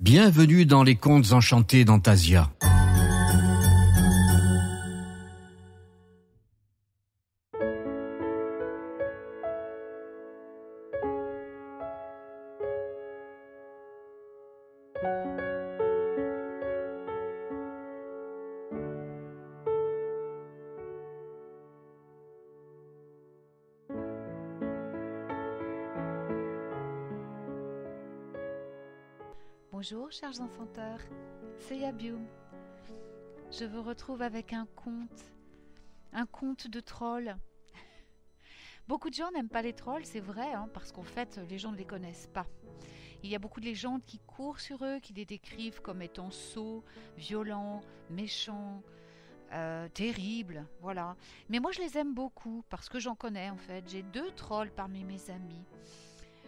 Bienvenue dans les contes enchantés d'Antasia. Bonjour chers enfanteurs, c'est Yabium. Je vous retrouve avec un conte de trolls. Beaucoup de gens n'aiment pas les trolls, c'est vrai, parce qu'en fait les gens ne les connaissent pas. Il y a beaucoup de légendes qui courent sur eux, qui les décrivent comme étant sots, violents, méchants, terribles, voilà. Mais moi je les aime beaucoup parce que j'en connais en fait. J'ai 2 trolls parmi mes amis.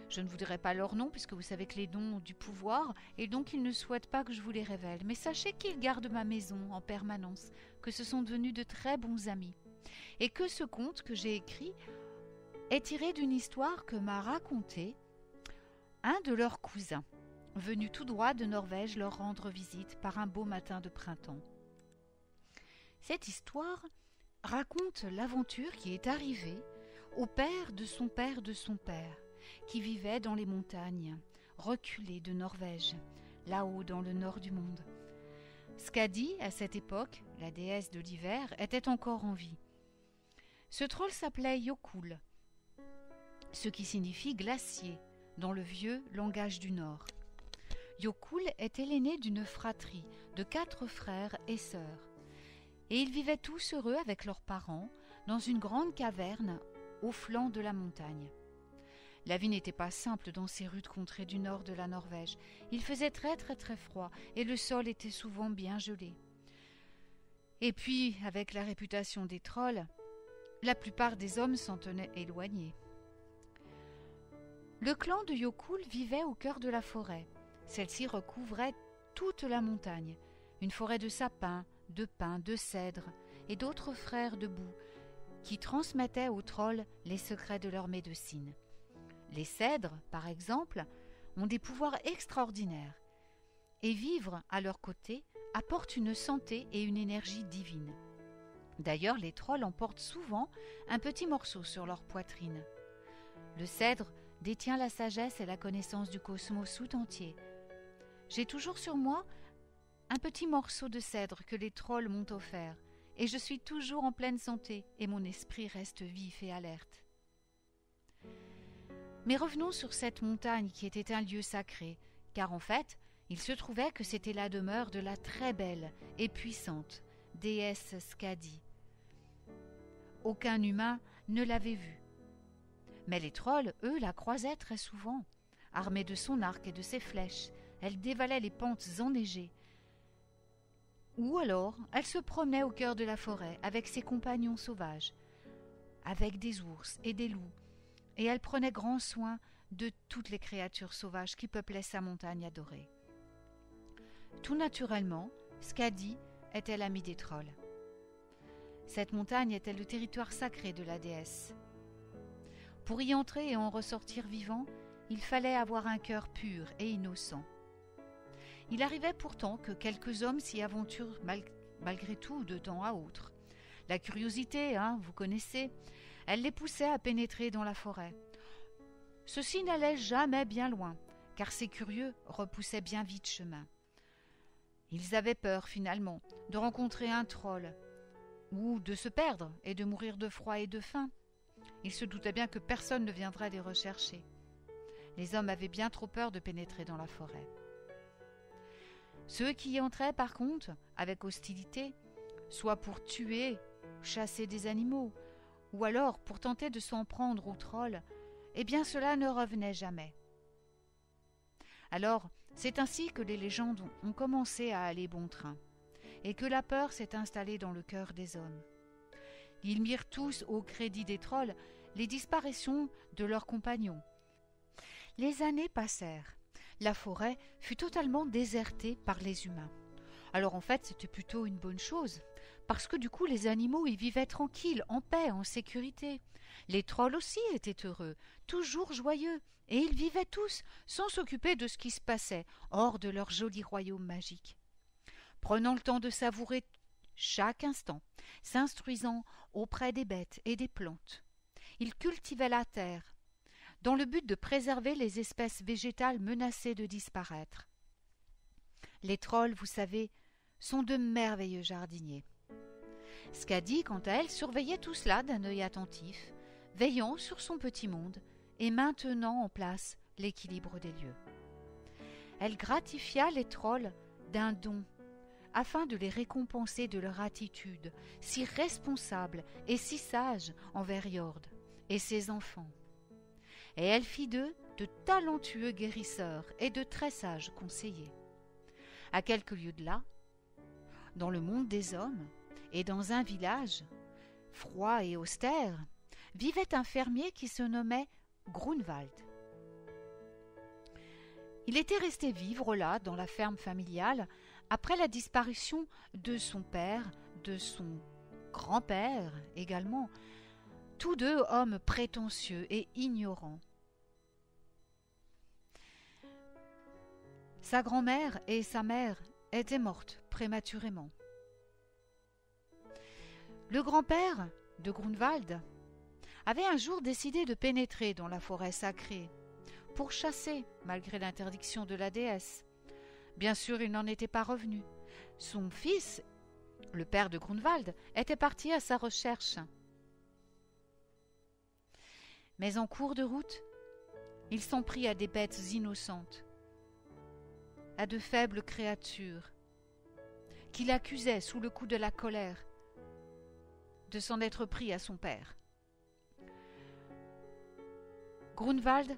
Je ne vous dirai pas leur nom puisque vous savez que les noms ont du pouvoir et donc ils ne souhaitent pas que je vous les révèle. Mais sachez qu'ils gardent ma maison en permanence, que ce sont devenus de très bons amis. Et que ce conte que j'ai écrit est tiré d'une histoire que m'a racontée un de leurs cousins, venu tout droit de Norvège leur rendre visite par un beau matin de printemps. Cette histoire raconte l'aventure qui est arrivée au père de son père de son père, qui vivait dans les montagnes, reculées de Norvège, là-haut dans le nord du monde. Skadi, à cette époque, la déesse de l'hiver, était encore en vie. Ce troll s'appelait Jokul, ce qui signifie glacier dans le vieux langage du Nord. Jokul était l'aîné d'une fratrie de 4 frères et sœurs, et ils vivaient tous heureux avec leurs parents dans une grande caverne au flanc de la montagne. La vie n'était pas simple dans ces rudes contrées du nord de la Norvège. Il faisait très froid et le sol était souvent bien gelé. Et puis, avec la réputation des trolls, la plupart des hommes s'en tenaient éloignés. Le clan de Jokul vivait au cœur de la forêt. Celle-ci recouvrait toute la montagne, une forêt de sapins, de pins, de cèdres et d'autres frères de boue qui transmettaient aux trolls les secrets de leur médecine. Les cèdres, par exemple, ont des pouvoirs extraordinaires et vivre à leur côté apporte une santé et une énergie divine. D'ailleurs, les trolls en portent souvent un petit morceau sur leur poitrine. Le cèdre détient la sagesse et la connaissance du cosmos tout entier. J'ai toujours sur moi un petit morceau de cèdre que les trolls m'ont offert et je suis toujours en pleine santé et mon esprit reste vif et alerte. Mais revenons sur cette montagne qui était un lieu sacré, car en fait, il se trouvait que c'était la demeure de la très belle et puissante déesse Skadi. Aucun humain ne l'avait vue. Mais les trolls, eux, la croisaient très souvent. Armée de son arc et de ses flèches, elle dévalait les pentes enneigées. Ou alors, elle se promenait au cœur de la forêt avec ses compagnons sauvages, avec des ours et des loups, et elle prenait grand soin de toutes les créatures sauvages qui peuplaient sa montagne adorée. Tout naturellement, Skadi était l'amie des trolls. Cette montagne était le territoire sacré de la déesse. Pour y entrer et en ressortir vivant, il fallait avoir un cœur pur et innocent. Il arrivait pourtant que quelques hommes s'y aventurent malgré tout de temps à autre. La curiosité, vous connaissez, elle les poussait à pénétrer dans la forêt. Ceux-ci n'allaient jamais bien loin, car ces curieux repoussaient bien vite chemin. Ils avaient peur, finalement, de rencontrer un troll, ou de se perdre et de mourir de froid et de faim. Ils se doutaient bien que personne ne viendrait les rechercher. Les hommes avaient bien trop peur de pénétrer dans la forêt. Ceux qui y entraient, par contre, avec hostilité, soit pour tuer, chasser des animaux, ou alors pour tenter de s'en prendre aux trolls, eh bien cela ne revenait jamais. Alors, c'est ainsi que les légendes ont commencé à aller bon train, et que la peur s'est installée dans le cœur des hommes. Ils mirent tous au crédit des trolls les disparitions de leurs compagnons. Les années passèrent. La forêt fut totalement désertée par les humains. Alors en fait, c'était plutôt une bonne chose, parce que du coup les animaux y vivaient tranquilles, en paix, en sécurité. Les trolls aussi étaient heureux, toujours joyeux, et ils vivaient tous sans s'occuper de ce qui se passait hors de leur joli royaume magique, prenant le temps de savourer chaque instant, s'instruisant auprès des bêtes et des plantes. Ils cultivaient la terre, dans le but de préserver les espèces végétales menacées de disparaître. Les trolls, vous savez, sont de merveilleux jardiniers. Skadi, quant à elle, surveillait tout cela d'un œil attentif, veillant sur son petit monde et maintenant en place l'équilibre des lieux. Elle gratifia les trolls d'un don, afin de les récompenser de leur attitude, si responsable et si sage envers Yord et ses enfants. Et elle fit d'eux de talentueux guérisseurs et de très sages conseillers. À quelques lieues de là, dans le monde des hommes et dans un village, froid et austère, vivait un fermier qui se nommait Grunwald. Il était resté vivre là, dans la ferme familiale, après la disparition de son père, de son grand-père également, tous deux hommes prétentieux et ignorants. Sa grand-mère et sa mère étaient mortes prématurément. Le grand-père de Grunwald avait un jour décidé de pénétrer dans la forêt sacrée pour chasser, malgré l'interdiction de la déesse. Bien sûr, il n'en était pas revenu. Son fils, le père de Grunwald, était parti à sa recherche. Mais en cours de route, il s'en prit à des bêtes innocentes, à de faibles créatures, qu'il accusait sous le coup de la colère de s'en être pris à son père. Grunwald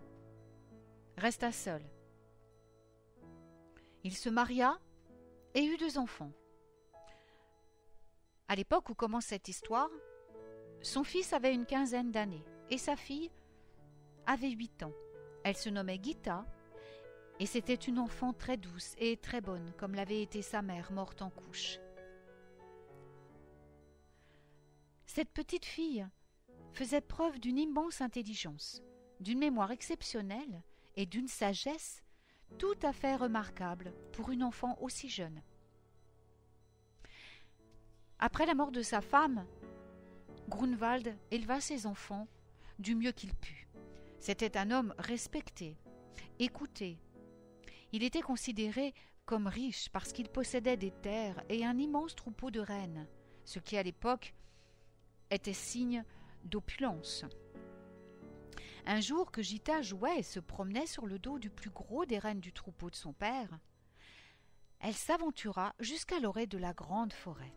resta seul. Il se maria et eut 2 enfants. À l'époque où commence cette histoire, son fils avait une quinzaine d'années et sa fille avait 8 ans. Elle se nommait Gita et c'était une enfant très douce et très bonne, comme l'avait été sa mère morte en couche. Cette petite fille faisait preuve d'une immense intelligence, d'une mémoire exceptionnelle et d'une sagesse tout à fait remarquable pour une enfant aussi jeune. Après la mort de sa femme, Grunwald éleva ses enfants du mieux qu'il put. C'était un homme respecté, écouté. Il était considéré comme riche parce qu'il possédait des terres et un immense troupeau de rennes, ce qui à l'époque était signe d'opulence. Un jour que Gita jouait et se promenait sur le dos du plus gros des rennes du troupeau de son père, elle s'aventura jusqu'à l'orée de la grande forêt.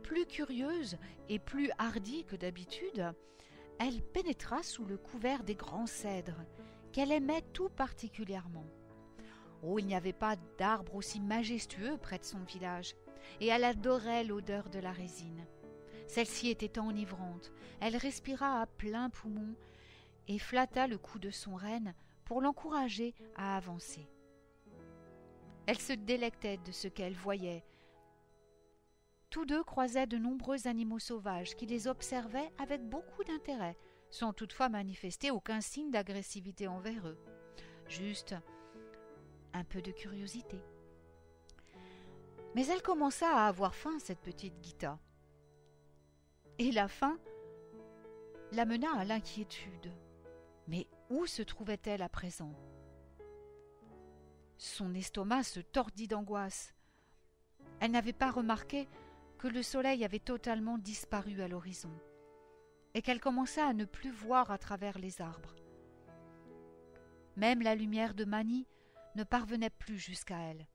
Plus curieuse et plus hardie que d'habitude, elle pénétra sous le couvert des grands cèdres, qu'elle aimait tout particulièrement. Oh, il n'y avait pas d'arbre aussi majestueux près de son village, et elle adorait l'odeur de la résine. Celle-ci était enivrante, elle respira à plein poumon et flatta le cou de son renne pour l'encourager à avancer. Elle se délectait de ce qu'elle voyait. Tous deux croisaient de nombreux animaux sauvages qui les observaient avec beaucoup d'intérêt, sans toutefois manifester aucun signe d'agressivité envers eux. Juste un peu de curiosité. Mais elle commença à avoir faim, cette petite Gita. Et la faim l'amena à l'inquiétude. Mais où se trouvait-elle à présent? Son estomac se tordit d'angoisse. Elle n'avait pas remarqué que le soleil avait totalement disparu à l'horizon et qu'elle commença à ne plus voir à travers les arbres. Même la lumière de Mani ne parvenait plus jusqu'à elle.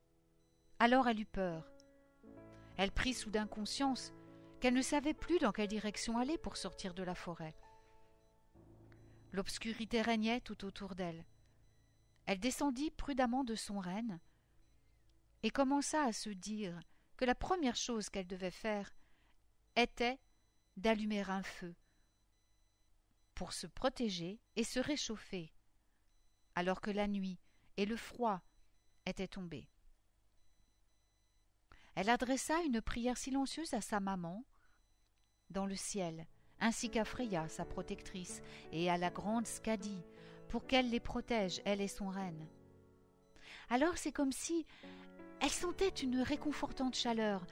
Alors elle eut peur. Elle prit soudain conscience qu'elle ne savait plus dans quelle direction aller pour sortir de la forêt. L'obscurité régnait tout autour d'elle. Elle descendit prudemment de son renne et commença à se dire que la première chose qu'elle devait faire était d'allumer un feu pour se protéger et se réchauffer, alors que la nuit et le froid étaient tombés. Elle adressa une prière silencieuse à sa maman dans le ciel, ainsi qu'à Freya, sa protectrice, et à la grande Skadi, pour qu'elle les protège, elle et son reine. Alors c'est comme si elle sentait une réconfortante chaleur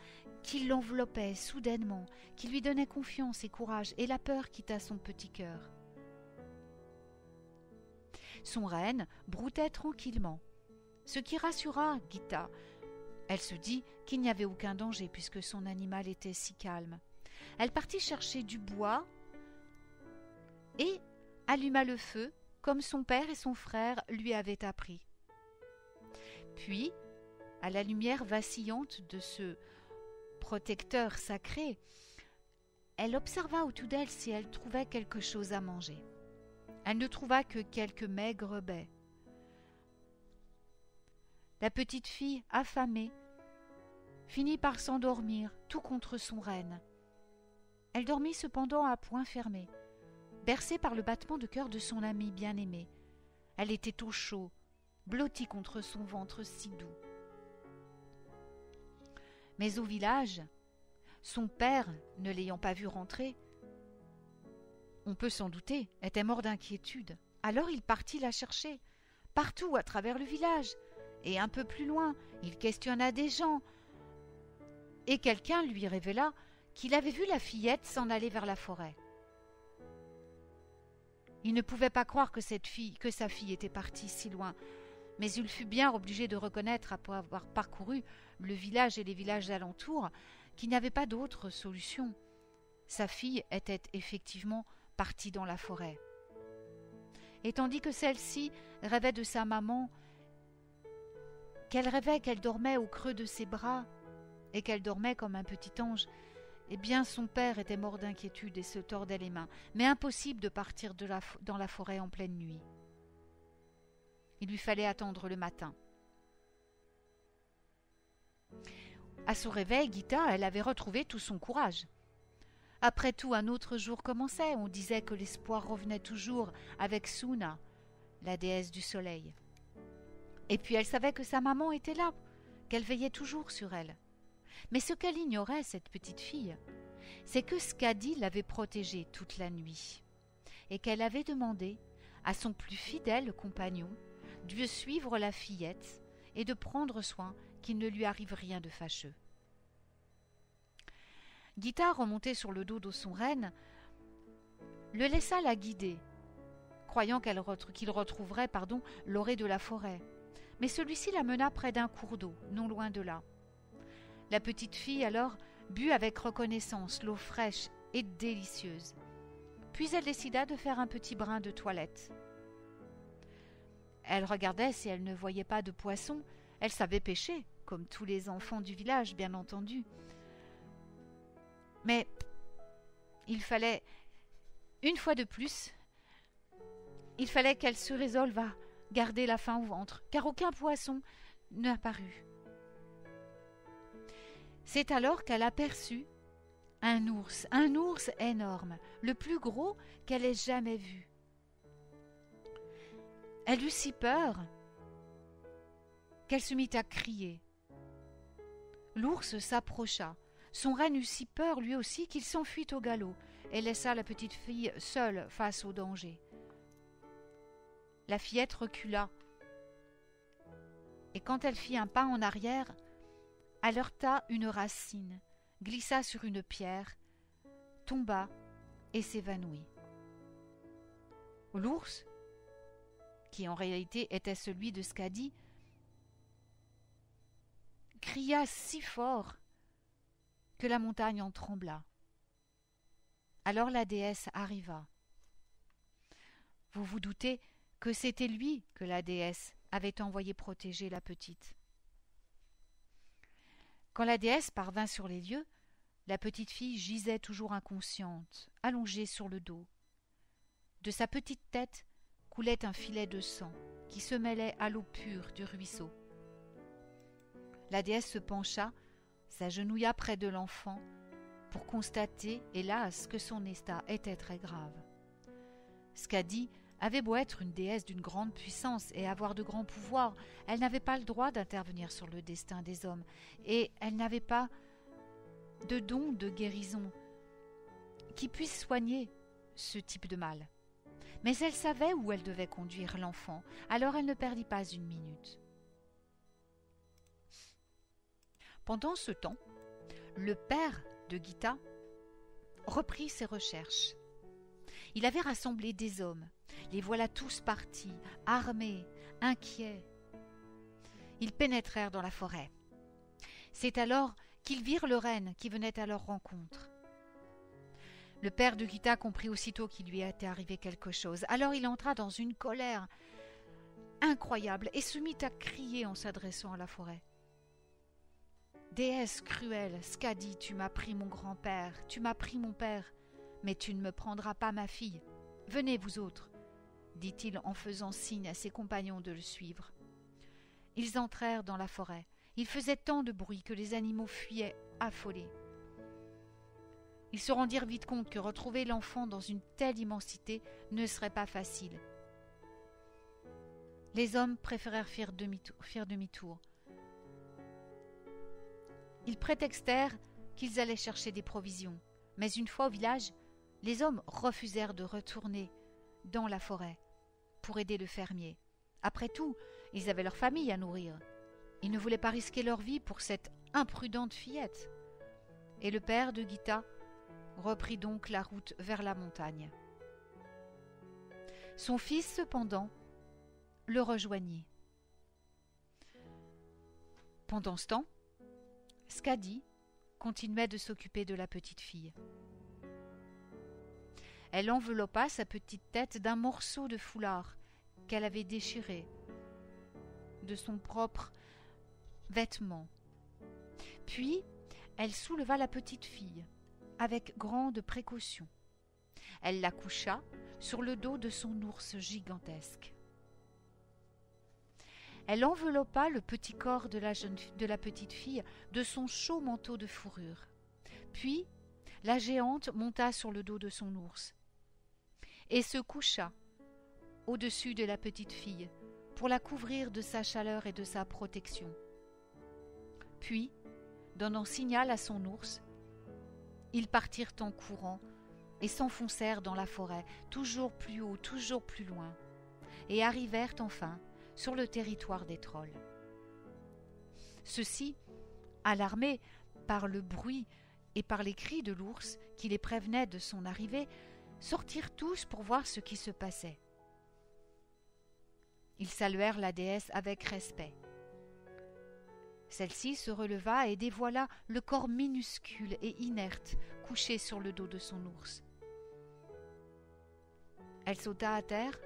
qui l'enveloppait soudainement, qui lui donnait confiance et courage, et la peur quitta son petit cœur. Son renne broutait tranquillement, ce qui rassura Gita. Elle se dit qu'il n'y avait aucun danger puisque son animal était si calme. Elle partit chercher du bois et alluma le feu comme son père et son frère lui avaient appris. Puis, à la lumière vacillante de ce protecteur sacré, elle observa autour d'elle si elle trouvait quelque chose à manger. Elle ne trouva que quelques maigres baies. La petite fille, affamée, finit par s'endormir, tout contre son renne. Elle dormit cependant à poings fermés, bercée par le battement de cœur de son ami bien-aimé. Elle était au chaud, blottie contre son ventre si doux. Mais au village, son père, ne l'ayant pas vue rentrer, on peut s'en douter, était mort d'inquiétude. Alors il partit la chercher, partout à travers le village, et un peu plus loin, il questionna des gens, et quelqu'un lui révéla qu'il avait vu la fillette s'en aller vers la forêt. Il ne pouvait pas croire que sa fille était partie si loin, mais il fut bien obligé de reconnaître, après avoir parcouru le village et les villages alentours, qu'il n'y avait pas d'autre solution. Sa fille était effectivement partie dans la forêt. Et tandis que celle-ci rêvait de sa maman, qu'elle rêvait qu'elle dormait au creux de ses bras, et qu'elle dormait comme un petit ange, eh bien son père était mort d'inquiétude et se tordait les mains, mais impossible de partir dans la forêt en pleine nuit. Il lui fallait attendre le matin. À son réveil, Gita, elle avait retrouvé tout son courage. Après tout, un autre jour commençait. On disait que l'espoir revenait toujours avec Suna, la déesse du soleil. Et puis elle savait que sa maman était là, qu'elle veillait toujours sur elle. Mais ce qu'elle ignorait, cette petite fille, c'est que Skadi l'avait protégée toute la nuit et qu'elle avait demandé à son plus fidèle compagnon de suivre la fillette et de prendre soin qu'il ne lui arrive rien de fâcheux. Gita, remontée sur le dos de son renne, le laissa la guider, croyant qu'il retrouverait l'orée de la forêt. Mais celui-ci la mena près d'un cours d'eau, non loin de là. La petite fille alors but avec reconnaissance l'eau fraîche et délicieuse. Puis elle décida de faire un petit brin de toilette. Elle regardait si elle ne voyait pas de poisson. Elle savait pêcher, comme tous les enfants du village, bien entendu. Mais il fallait, une fois de plus, qu'elle se résolve à garder la faim au ventre, car aucun poisson n'apparut. C'est alors qu'elle aperçut un ours énorme, le plus gros qu'elle ait jamais vu. Elle eut si peur qu'elle se mit à crier. L'ours s'approcha. Son renne eut si peur lui aussi qu'il s'enfuit au galop et laissa la petite fille seule face au danger. La fillette recula, et quand elle fit un pas en arrière, elle heurta une racine, glissa sur une pierre, tomba et s'évanouit. L'ours, qui en réalité était celui de Skadi, cria si fort que la montagne en trembla. Alors la déesse arriva. Vous vous doutez que c'était lui que la déesse avait envoyé protéger la petite. Quand la déesse parvint sur les lieux, la petite fille gisait toujours inconsciente, allongée sur le dos. De sa petite tête coulait un filet de sang qui se mêlait à l'eau pure du ruisseau. La déesse se pencha, s'agenouilla près de l'enfant pour constater, hélas, que son état était très grave. Skadi avait beau être une déesse d'une grande puissance et avoir de grands pouvoirs, elle n'avait pas le droit d'intervenir sur le destin des hommes, et elle n'avait pas de don de guérison qui puisse soigner ce type de mal. Mais elle savait où elle devait conduire l'enfant, alors elle ne perdit pas une minute. Pendant ce temps, le père de Gita reprit ses recherches. Il avait rassemblé des hommes. Les voilà tous partis, armés, inquiets. Ils pénétrèrent dans la forêt. C'est alors qu'ils virent le renne qui venait à leur rencontre. Le père de Gita comprit aussitôt qu'il lui était arrivé quelque chose. Alors il entra dans une colère incroyable et se mit à crier en s'adressant à la forêt. « Déesse cruelle, Skadi, tu m'as pris mon grand-père, tu m'as pris mon père, mais tu ne me prendras pas ma fille. Venez, vous autres, dit-il en faisant signe à ses compagnons de le suivre. Ils entrèrent dans la forêt. Il faisait tant de bruit que les animaux fuyaient affolés. Ils se rendirent vite compte que retrouver l'enfant dans une telle immensité ne serait pas facile. Les hommes préférèrent faire demi-tour. Ils prétextèrent qu'ils allaient chercher des provisions, mais une fois au village, les hommes refusèrent de retourner dans la forêt pour aider le fermier. Après tout, ils avaient leur famille à nourrir. Ils ne voulaient pas risquer leur vie pour cette imprudente fillette. Et le père de Gita reprit donc la route vers la montagne. Son fils, cependant, le rejoignit. Pendant ce temps, Skadi continuait de s'occuper de la petite fille. Elle enveloppa sa petite tête d'un morceau de foulard qu'elle avait déchiré de son propre vêtement. Puis, elle souleva la petite fille avec grande précaution. Elle la coucha sur le dos de son ours gigantesque. Elle enveloppa le petit corps de la petite fille de son chaud manteau de fourrure. Puis, la géante monta sur le dos de son ours et se coucha au-dessus de la petite fille pour la couvrir de sa chaleur et de sa protection. Puis, donnant signal à son ours, ils partirent en courant et s'enfoncèrent dans la forêt, toujours plus haut, toujours plus loin, et arrivèrent enfin sur le territoire des trolls. Ceux-ci, alarmés par le bruit et par les cris de l'ours qui les prévenaient de son arrivée, sortirent tous pour voir ce qui se passait. Ils saluèrent la déesse avec respect. Celle-ci se releva et dévoila le corps minuscule et inerte couché sur le dos de son ours. Elle sauta à terre,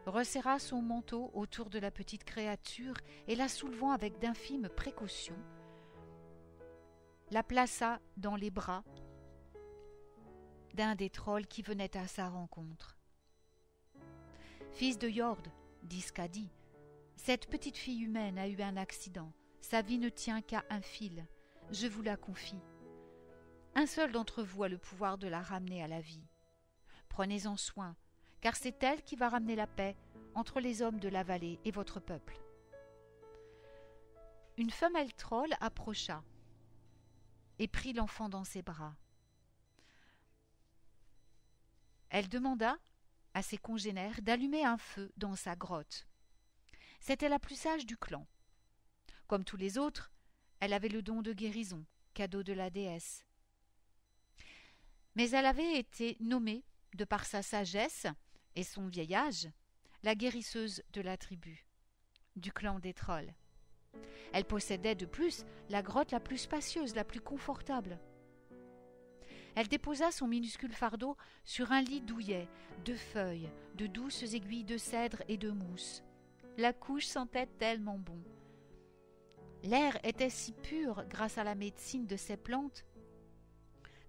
resserra son manteau autour de la petite créature et la soulevant avec d'infimes précautions, la plaça dans les bras d'un des trolls qui venait à sa rencontre. « Fils de Jord, dit Skadi, cette petite fille humaine a eu un accident. Sa vie ne tient qu'à un fil. Je vous la confie. Un seul d'entre vous a le pouvoir de la ramener à la vie. Prenez-en soin, car c'est elle qui va ramener la paix entre les hommes de la vallée et votre peuple. » Une femelle troll approcha et prit l'enfant dans ses bras. Elle demanda à ses congénères d'allumer un feu dans sa grotte. C'était la plus sage du clan. Comme tous les autres, elle avait le don de guérison, cadeau de la déesse. Mais elle avait été nommée, de par sa sagesse et son vieil âge, la guérisseuse de la tribu, du clan des trolls. Elle possédait de plus la grotte la plus spacieuse, la plus confortable. Elle déposa son minuscule fardeau sur un lit douillet, de feuilles, de douces aiguilles de cèdre et de mousse. La couche sentait tellement bon. L'air était si pur grâce à la médecine de ces plantes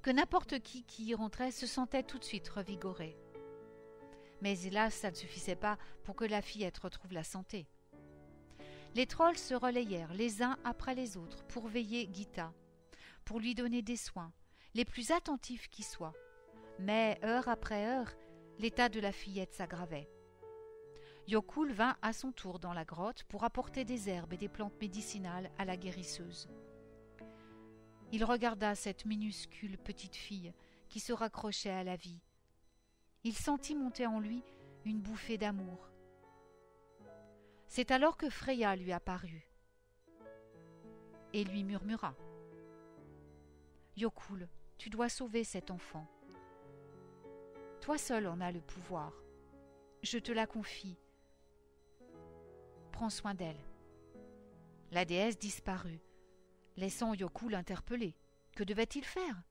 que n'importe qui y rentrait se sentait tout de suite revigoré. Mais hélas, ça ne suffisait pas pour que la fillette retrouve la santé. Les trolls se relayèrent les uns après les autres pour veiller Gita, pour lui donner des soins, les plus attentifs qui soient. Mais heure après heure, l'état de la fillette s'aggravait. Yokul vint à son tour dans la grotte pour apporter des herbes et des plantes médicinales à la guérisseuse. Il regarda cette minuscule petite fille qui se raccrochait à la vie. Il sentit monter en lui une bouffée d'amour. C'est alors que Freya lui apparut et lui murmura : « Yokul, tu dois sauver cet enfant. Toi seul en as le pouvoir. Je te la confie. Prends soin d'elle. » La déesse disparut, laissant Yokul interpellé. Que devait-il faire ?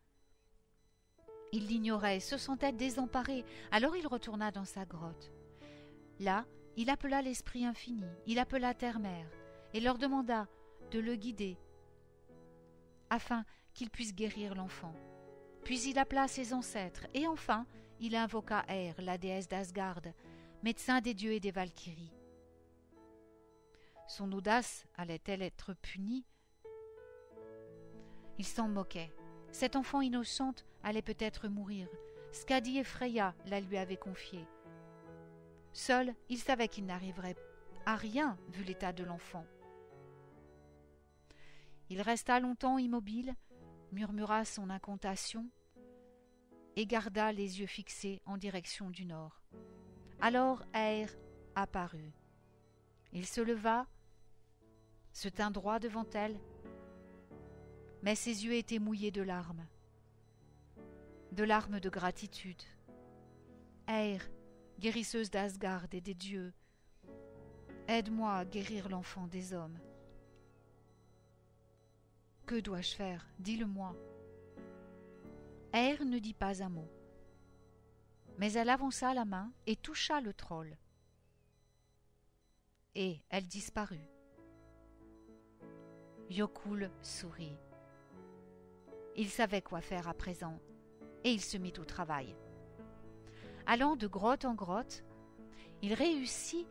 Il l'ignorait et se sentait désemparé, alors il retourna dans sa grotte. Là, il appela l'Esprit infini, il appela Terre-Mère, et leur demanda de le guider, afin qu'il puisse guérir l'enfant. Puis il appela ses ancêtres, et enfin, il invoqua Eir, la déesse d'Asgard, médecin des dieux et des Valkyries. Son audace allait-elle être punie ? Il s'en moquait. Cette enfant innocente allait peut-être mourir. Skadi et Freya la lui avaient confiée. Seul, il savait qu'il n'arriverait à rien vu l'état de l'enfant. Il resta longtemps immobile, murmura son incantation et garda les yeux fixés en direction du nord. Alors Eir apparut. Il se leva, se tint droit devant elle, mais ses yeux étaient mouillés de larmes de gratitude. Eir, guérisseuse d'Asgard et des dieux, aide-moi à guérir l'enfant des hommes. Que dois-je faire ? Dis-le-moi. Eir ne dit pas un mot, mais elle avança la main et toucha le troll. Et elle disparut. Yokul sourit. Il savait quoi faire à présent, et il se mit au travail. Allant de grotte en grotte, il réussit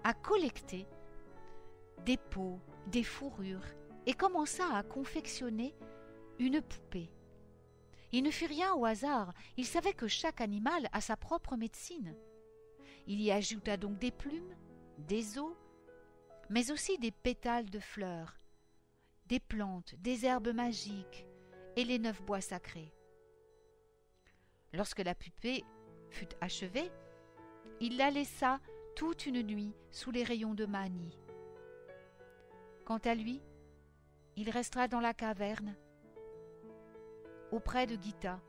à collecter des peaux, des fourrures, et commença à confectionner une poupée. Il ne fit rien au hasard, il savait que chaque animal a sa propre médecine. Il y ajouta donc des plumes, des os, mais aussi des pétales de fleurs, des plantes, des herbes magiques et les 9 bois sacrés. Lorsque la poupée fut achevée, il la laissa toute une nuit sous les rayons de Mani. Quant à lui, il restera dans la caverne, auprès de Gita,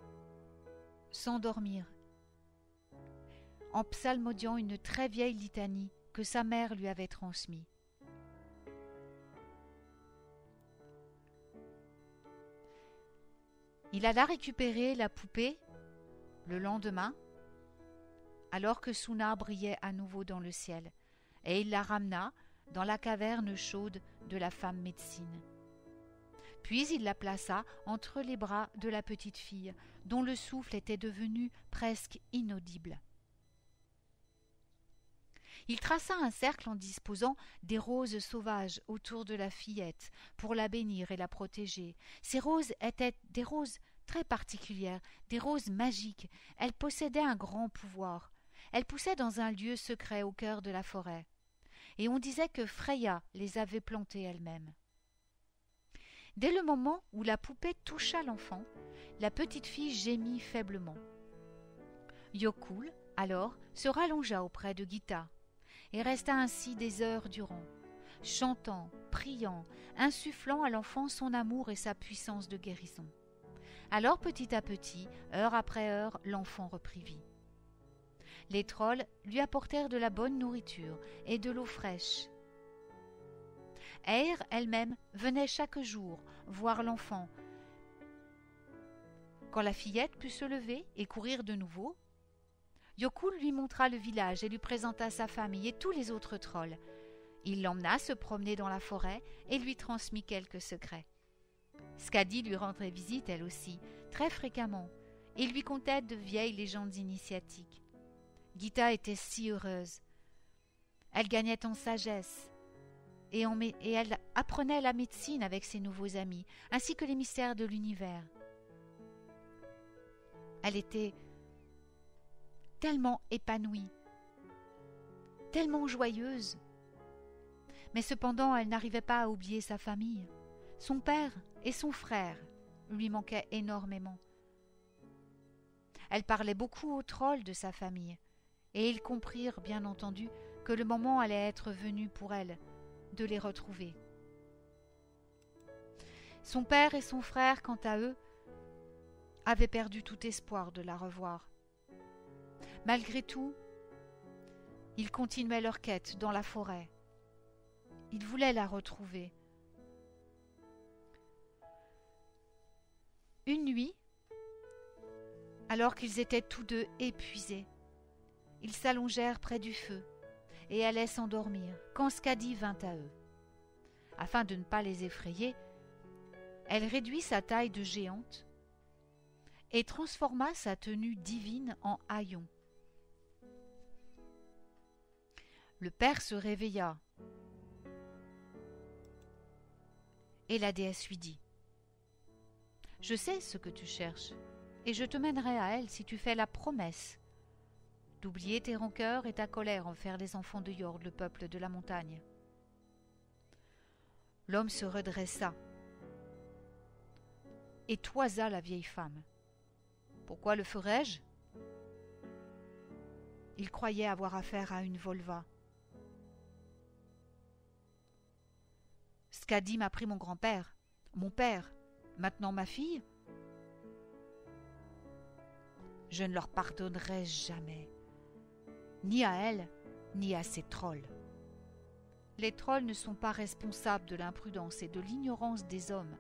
sans dormir, en psalmodiant une très vieille litanie que sa mère lui avait transmise. Il alla récupérer la poupée le lendemain, alors que Suna brillait à nouveau dans le ciel, et il la ramena dans la caverne chaude de la femme médecine. Puis il la plaça entre les bras de la petite fille, dont le souffle était devenu presque inaudible. Il traça un cercle en disposant des roses sauvages autour de la fillette pour la bénir et la protéger. Ces roses étaient des roses très particulières, des roses magiques. Elles possédaient un grand pouvoir. Elles poussaient dans un lieu secret au cœur de la forêt. Et on disait que Freya les avait plantées elle-même. Dès le moment où la poupée toucha l'enfant, la petite fille gémit faiblement. Yokul, alors, se rallongea auprès de Gita et resta ainsi des heures durant, chantant, priant, insufflant à l'enfant son amour et sa puissance de guérison. Alors petit à petit, heure après heure, l'enfant reprit vie. Les trolls lui apportèrent de la bonne nourriture et de l'eau fraîche. Eir elle-même venait chaque jour voir l'enfant. Quand la fillette put se lever et courir de nouveau, Yokul lui montra le village et lui présenta sa famille et tous les autres trolls. Il l'emmena se promener dans la forêt et lui transmit quelques secrets. Skadi lui rendrait visite elle aussi, très fréquemment, et lui contait de vieilles légendes initiatiques. Gita était si heureuse. Elle gagnait en sagesse et elle apprenait la médecine avec ses nouveaux amis, ainsi que les mystères de l'univers. Elle était tellement épanouie tellement joyeuse. Mais cependant, elle n'arrivait pas à oublier sa famille. Son père et son frère lui manquaient énormément. Elle parlait beaucoup aux trolls de sa famille, et ils comprirent, bien entendu, que le moment allait être venu pour elle de les retrouver. Son père et son frère, quant à eux, avaient perdu tout espoir de la revoir. Malgré tout, ils continuaient leur quête dans la forêt. Ils voulaient la retrouver. Une nuit, alors qu'ils étaient tous deux épuisés, ils s'allongèrent près du feu et allaient s'endormir quand Skadi vint à eux. Afin de ne pas les effrayer, elle réduit sa taille de géante et transforma sa tenue divine en haillon. Le père se réveilla et la déesse lui dit : « Je sais ce que tu cherches, et je te mènerai à elle si tu fais la promesse d'oublier tes rancœurs et ta colère envers les enfants de Yord, le peuple de la montagne. » L'homme se redressa et toisa la vieille femme. « Pourquoi le ferais-je ? » Il croyait avoir affaire à une volva. « Skadi m'a pris mon grand-père, mon père, maintenant ma fille. Je ne leur pardonnerai jamais, ni à elle, ni à ces trolls. Les trolls ne sont pas responsables de l'imprudence et de l'ignorance des hommes.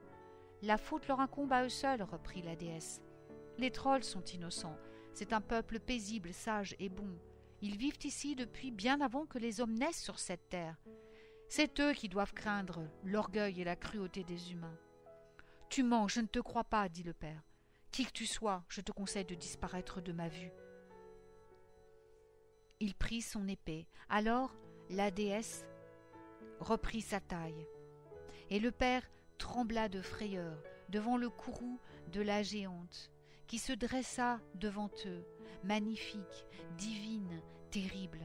La faute leur incombe à eux seuls, reprit la déesse. Les trolls sont innocents. C'est un peuple paisible, sage et bon. Ils vivent ici depuis bien avant que les hommes naissent sur cette terre. C'est eux qui doivent craindre l'orgueil et la cruauté des humains. « Tu mens, je ne te crois pas, dit le père. Qui que tu sois, je te conseille de disparaître de ma vue. » Il prit son épée. Alors la déesse reprit sa taille. Et le père trembla de frayeur devant le courroux de la géante, qui se dressa devant eux, magnifique, divine, terrible.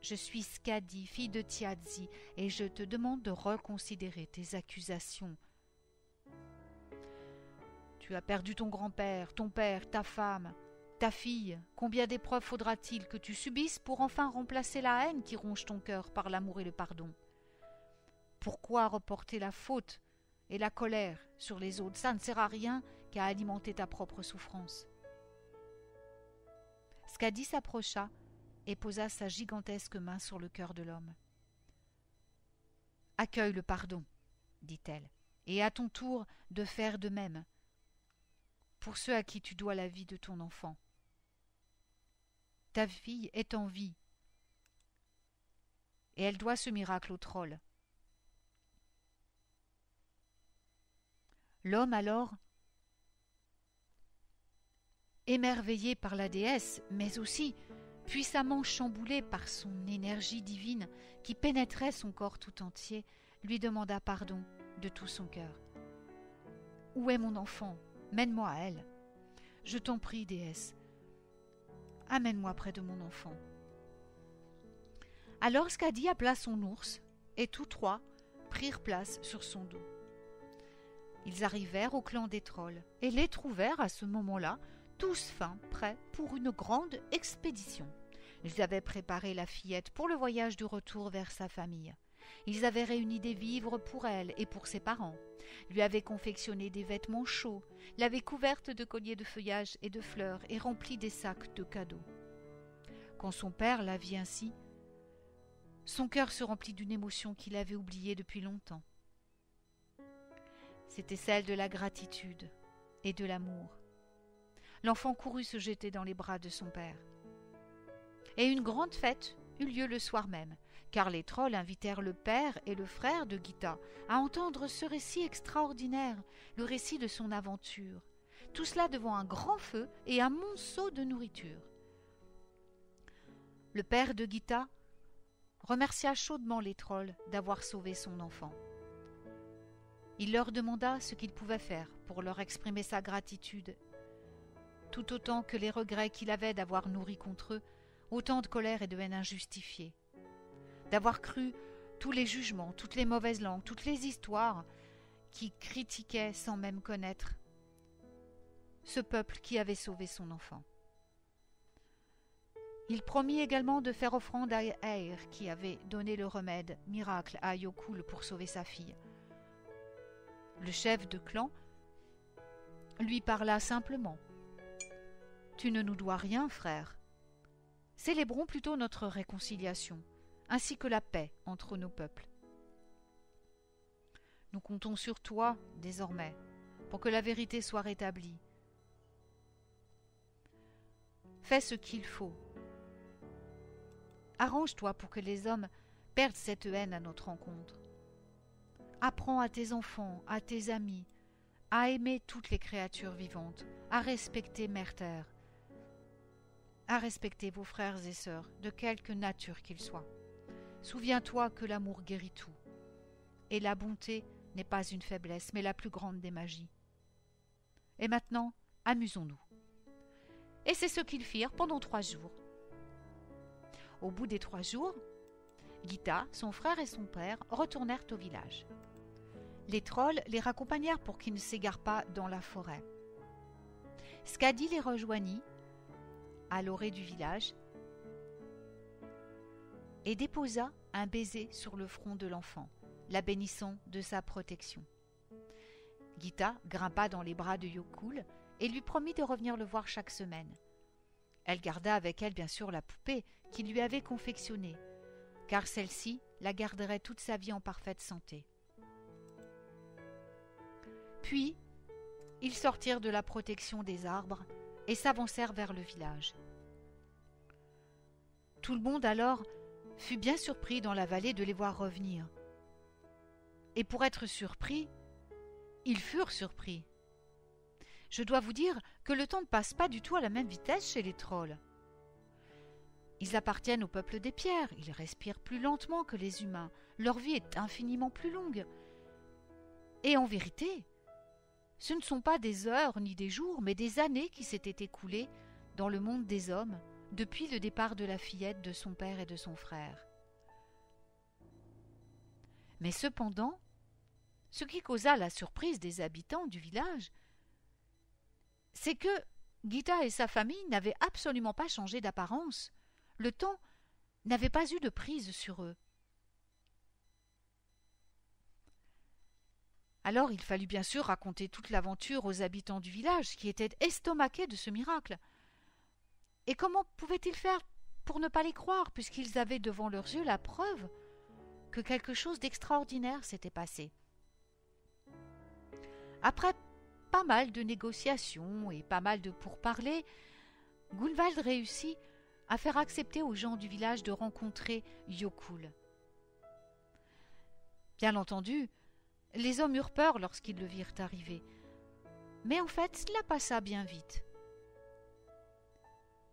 « Je suis Skadi, fille de Tiazi, et je te demande de reconsidérer tes accusations. Tu as perdu ton grand-père, ton père, ta femme, ta fille. Combien d'épreuves faudra-t-il que tu subisses pour enfin remplacer la haine qui ronge ton cœur par l'amour et le pardon? Pourquoi reporter la faute et la colère sur les autres? Ça ne sert à rien qu'à alimenter ta propre souffrance. » Skadi s'approcha et posa sa gigantesque main sur le cœur de l'homme. « Accueille le pardon, dit-elle, et à ton tour de faire de même pour ceux à qui tu dois la vie de ton enfant. Ta fille est en vie, et elle doit ce miracle au troll. » L'homme alors, émerveillé par la déesse, mais aussi puissamment chamboulé par son énergie divine qui pénétrait son corps tout entier, lui demanda pardon de tout son cœur. « Où est mon enfant ? Mène-moi à elle. Je t'en prie, déesse. Amène-moi près de mon enfant. » Alors Skadi appela son ours, et tous trois prirent place sur son dos. Ils arrivèrent au clan des trolls, et les trouvèrent à ce moment-là tous fins, prêts pour une grande expédition. Ils avaient préparé la fillette pour le voyage du retour vers sa famille. Ils avaient réuni des vivres pour elle et pour ses parents, lui avaient confectionné des vêtements chauds, l'avaient couverte de colliers de feuillage et de fleurs et rempli des sacs de cadeaux. Quand son père la vit ainsi, son cœur se remplit d'une émotion qu'il avait oubliée depuis longtemps. C'était celle de la gratitude et de l'amour. L'enfant courut se jeter dans les bras de son père. Et une grande fête eut lieu le soir même, car les trolls invitèrent le père et le frère de Gita à entendre ce récit extraordinaire, le récit de son aventure. Tout cela devant un grand feu et un monceau de nourriture. Le père de Gita remercia chaudement les trolls d'avoir sauvé son enfant. Il leur demanda ce qu'il pouvait faire pour leur exprimer sa gratitude, tout autant que les regrets qu'il avait d'avoir nourri contre eux autant de colère et de haine injustifiée. d'avoir cru tous les jugements, toutes les mauvaises langues, toutes les histoires qui critiquaient sans même connaître ce peuple qui avait sauvé son enfant. Il promit également de faire offrande à Eir, qui avait donné le remède miracle à Yokul pour sauver sa fille. Le chef de clan lui parla simplement. « Tu ne nous dois rien, frère. Célébrons plutôt notre réconciliation, ainsi que la paix entre nos peuples. Nous comptons sur toi, désormais, pour que la vérité soit rétablie. Fais ce qu'il faut. Arrange-toi pour que les hommes perdent cette haine à notre encontre. Apprends à tes enfants, à tes amis, à aimer toutes les créatures vivantes, à respecter Mère Terre, à respecter vos frères et sœurs, de quelque nature qu'ils soient. Souviens-toi que l'amour guérit tout, et la bonté n'est pas une faiblesse, mais la plus grande des magies. Et maintenant, amusons-nous. » Et c'est ce qu'ils firent pendant 3 jours. Au bout des 3 jours, Gita, son frère et son père retournèrent au village. Les trolls les raccompagnèrent pour qu'ils ne s'égarent pas dans la forêt. Skadi les rejoignit à l'orée du village et déposa un baiser sur le front de l'enfant, la bénissant de sa protection. Gita grimpa dans les bras de Yokul et lui promit de revenir le voir chaque semaine. Elle garda avec elle bien sûr la poupée qu'il lui avait confectionnée, car celle-ci la garderait toute sa vie en parfaite santé. Puis, ils sortirent de la protection des arbres et s'avancèrent vers le village. Tout le monde alors fut bien surpris dans la vallée de les voir revenir. Et pour être surpris, ils furent surpris. Je dois vous dire que le temps ne passe pas du tout à la même vitesse chez les trolls. Ils appartiennent au peuple des pierres, ils respirent plus lentement que les humains, leur vie est infiniment plus longue. Et en vérité, ce ne sont pas des heures ni des jours, mais des années qui s'étaient écoulées dans le monde des hommes depuis le départ de la fillette de son père et de son frère. Mais cependant, ce qui causa la surprise des habitants du village, c'est que Gita et sa famille n'avaient absolument pas changé d'apparence. Le temps n'avait pas eu de prise sur eux. Alors il fallut bien sûr raconter toute l'aventure aux habitants du village, qui étaient estomaqués de ce miracle. Et comment pouvaient-ils faire pour ne pas les croire, puisqu'ils avaient devant leurs yeux la preuve que quelque chose d'extraordinaire s'était passé? Après pas mal de négociations et pas mal de pourparlers, Gunvald réussit à faire accepter aux gens du village de rencontrer Yokul. Bien entendu, les hommes eurent peur lorsqu'ils le virent arriver, mais en fait, cela passa bien vite.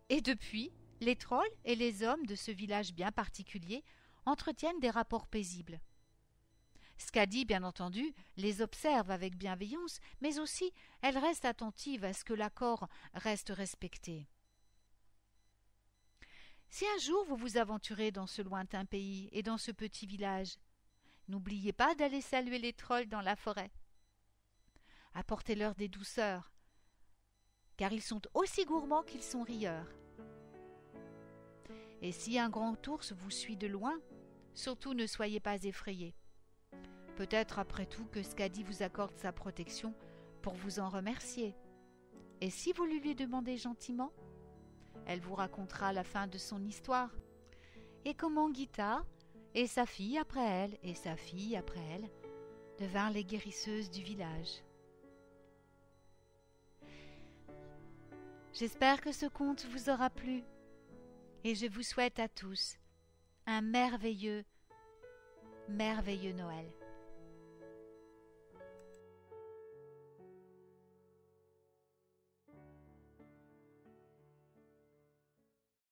Et depuis, les trolls et les hommes de ce village bien particulier entretiennent des rapports paisibles. Skadi, bien entendu, les observe avec bienveillance, mais aussi elle reste attentive à ce que l'accord reste respecté. Si un jour vous vous aventurez dans ce lointain pays et dans ce petit village, n'oubliez pas d'aller saluer les trolls dans la forêt. Apportez-leur des douceurs, car ils sont aussi gourmands qu'ils sont rieurs. Et si un grand ours vous suit de loin, surtout ne soyez pas effrayés. Peut-être après tout que Skadi vous accorde sa protection pour vous en remercier. Et si vous lui demandez gentiment, elle vous racontera la fin de son histoire et comment Gita et sa fille après elle et sa fille après elle devinrent les guérisseuses du village. J'espère que ce conte vous aura plu et je vous souhaite à tous un merveilleux Noël.